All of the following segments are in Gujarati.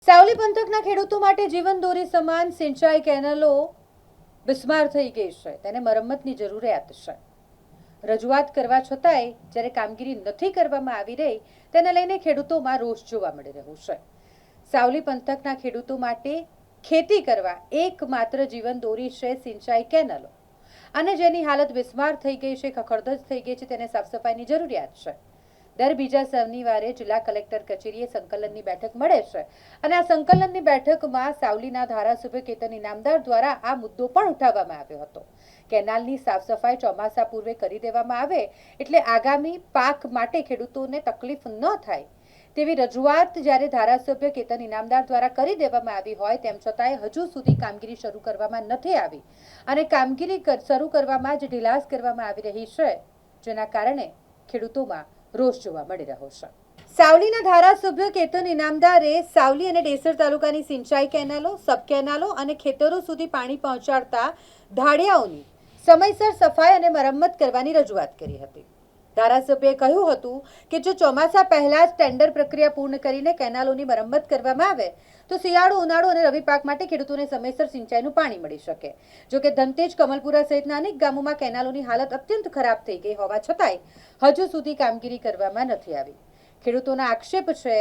સાવલી પંથકના ખેડૂતો માટે જીવનદોરી સમાન સિંચાઈ કેનાલો બિસ્માર થઈ ગઈ છે. તેને મરમ્મતની જરૂરિયાત છે. રજૂઆત કરવા છતાંય જ્યારે કામગીરી નથી કરવામાં આવી રહી તેને લઈને ખેડૂતોમાં રોષ જોવા મળી રહ્યો છે. સાવલી પંથકના ખેડૂતો માટે ખેતી કરવા એકમાત્ર જીવનદોરી છે સિંચાઈ કેનાલો, અને જેની હાલત બિસ્માર થઈ ગઈ છે, ખખડધજ થઈ ગઈ છે. તેને સાફ સફાઈની જરૂરિયાત છે. દર બીજા શનિવારે જિલ્લા કલેક્ટર કચેરીએ સંકલનની બેઠક મળે છે, અને આ સંકલનની બેઠકમાં સાવલીના ધારાસભ્ય કેતન ઇનામદાર દ્વારા આ મુદ્દો પણ ઉઠાવવામાં આવ્યો હતો. કેનાલની સાફ સફાઈ ચોમાસા પૂર્વે કરી દેવામાં આવે એટલે આગામી પાક માટે ખેડૂતોને તકલીફ ન થાય તેવી રજૂઆત જ્યારે ધારાસભ્ય કેતન ઇનામદાર દ્વારા કરી દેવામાં આવી હોય તેમ છતાંય હજુ સુધી કામગીરી શરૂ કરવામાં નથી આવી, અને કામગીરી શરૂ કરવામાં જ ઢીલાસ કરવામાં આવી રહી છે, જેના કારણે ખેડૂતોમાં રોષ જોવા મળી રહ્યો છે. સાવલીના ધારાસભ્ય કેતન ઇનામદારે સાવલી અને ડેસર તાલુકાની સિંચાઈ કેનાલો, સબ કેનાલો અને ખેતરો સુધી પાણી પહોંચાડતા ધાડિયાઓની સમયસર સફાઈ અને મરમ્મત કરવાની રજૂઆત કરી હતી. ધારાસભ્યએ કહ્યું હતું કે જો ચોમાસા પહેલા જ ટેન્ડર પ્રક્રિયા પૂર્ણ કરીને કેનાલોની મરમ્મત કરવામાં આવે તો શિયાળો, ઉનાળો અને રવિ પાક માટે ખેડૂતોને સમયસર સિંચાઈનું પાણી મળી શકે. જો કે ધનતેજ, કમલપુરા સહિતના અનેક ગામોમાં કેનાલોની હાલત અત્યંત ખરાબ થઈ ગઈ હોવા છતાંય હજુ સુધી કામગીરી કરવામાં નથી આવી. ખેડૂતોના આક્ષેપ છે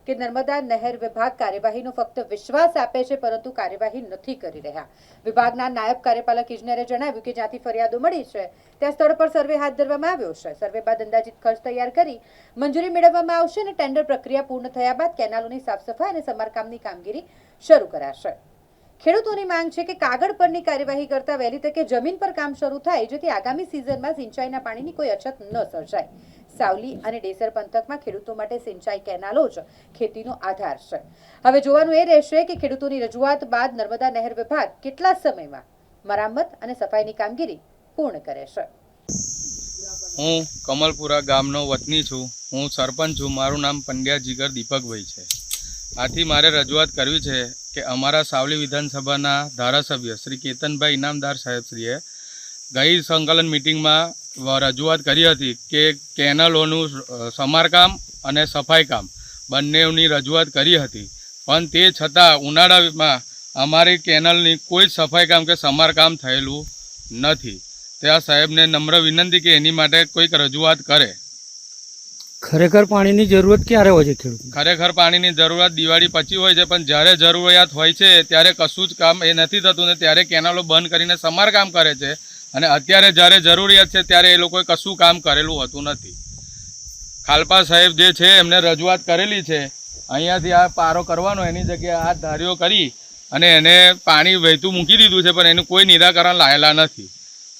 કે નર્મદા નહેર વિભાગ કાર્યવાહીનો ફક્ત વિશ્વાસ આપે છે, પરંતુ કાર્યવાહી નથી કરી રહ્યા. વિભાગના નાયબ કાર્યપાલક ઇજનેરે જણાવ્યું કે જ્યાંથી ફરિયાદો મળી છે ત્યાં સ્થળ પર સર્વે હાથ ધરવામાં આવ્યો છે. સર્વે બાદ અંદાજિત ખર્ચ તૈયાર કરી મંજૂરી મેળવવામાં આવશે, અને ટેન્ડર પ્રક્રિયા પૂર્ણ થયા બાદ કેનાલોની સાફ સફાઈ અને સમારકામની કામગીરી શરૂ કરાશે. ખેડૂતોની માંગ છે કે કાગળ પરની કાર્યવાહી કરતા વહેલી તકે જમીન પર કામ શરૂ થાય, જેથી આગામી સિઝનમાં સિંચાઈના પાણીની કોઈ અછત ન સર્જાય. સાવલી અને ડેસર પંથકમાં ખેડૂતો માટે સિંચાઈ કેનાલો જ ખેતીનો આધાર છે. હવે જોવાનું એ રહેશે કે ખેડૂતોની રજૂઆત બાદ નર્મદા નહેર વિભાગ કેટલા સમયમાં મરામત અને સફાઈની કામગીરી પૂર્ણ કરે છે. હું કમલપુરા ગામનો વતની છું. હું સરપંચ છું. મારું નામ પંડ્યા જીગર દીપકભાઈ છે. આથી મારે રજૂઆત કરવી છે કે અમારા સાવલી વિધાનસભાના ધારાસભ્ય શ્રી કેતનભાઈ ઇનામદાર સાહેબશ્રીએ ગઈ સંકલન મિટિંગમાં રજૂઆત કરી હતી કે કેનલોનું સમારકામ અને સફાઈ કામ બંનેની રજૂઆત કરી હતી, પણ તે છતાં ઉનાળામાં અમારી કેનલની કોઈ જ સફાઈ કામ કે સમારકામ થયેલું નથી. ત્યાં સાહેબને નમ્ર વિનંતી કે એની માટે કોઈક રજૂઆત કરે. ખરેખર પાણીની જરૂરત ક્યારે હોય છે ખેડૂત? ખરેખર પાણીની જરૂરત દિવાળી પછી હોય છે, પણ જ્યારે જરૂરિયાત હોય છે ત્યારે કશું જ કામ એ નથી થતું ને ત્યારે કેનાલો બંધ કરીને સમારકામ કરે છે, અને અત્યારે જ્યારે જરૂરિયાત છે ત્યારે એ લોકોએ કશું કામ કરેલું હોતું નથી. ખાલપા સાહેબ જે છે એમને રજૂઆત કરેલી છે, અહીંયાથી આ પારો કરવાનો એની જગ્યાએ આ ધારીઓ કરી અને એને પાણી વહેતું મૂકી દીધું છે, પણ એનું કોઈ નિરાકરણ લાયેલા નથી.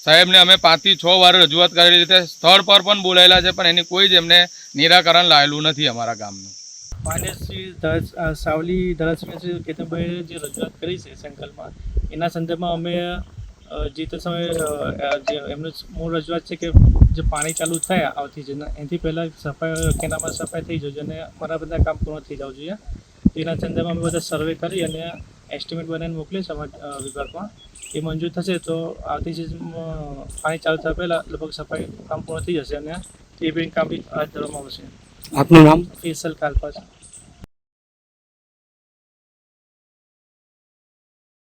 સાહેબને અમે 5 થી 6 વાર રજૂઆત કરેલી છે, સ્થળ પર પણ બોલાયેલા છે, પણ એની કોઈ જ એમને નિરાકરણ લાયેલું નથી અમારા ગામનું. માન્ય સાવલી ધારાસભ્ય શ્રી કેતનભાઈએ જે રજૂઆત કરી છે સંકલ્પમાં, એના સંદર્ભમાં અમે જે તે સમયે જે એમનું મૂળ રજૂઆત છે કે જે પાણી ચાલુ થાય આવતી છે એનાથી પહેલાં સફાઈ કેનાલમાં સફાઈ થઈ જશે અને મારા બધા કામ પૂર્ણ થઈ જવું જોઈએ. એના સંદર્ભમાં અમે બધા સર્વે કરી અને એસ્ટિમેટ બનાવીને મોકલીએ છે વિભાગમાં. એ મંજૂર થશે તો આવતી સિઝનમાં પાણી ચાલુ થયા પહેલાં લગભગ સફાઈ કામ પૂર્ણ થઈ જશે અને એ બી કામ બી હાથ ધરવામાં આવશે. આપનું નામ? ફેસલ કાલપાસ.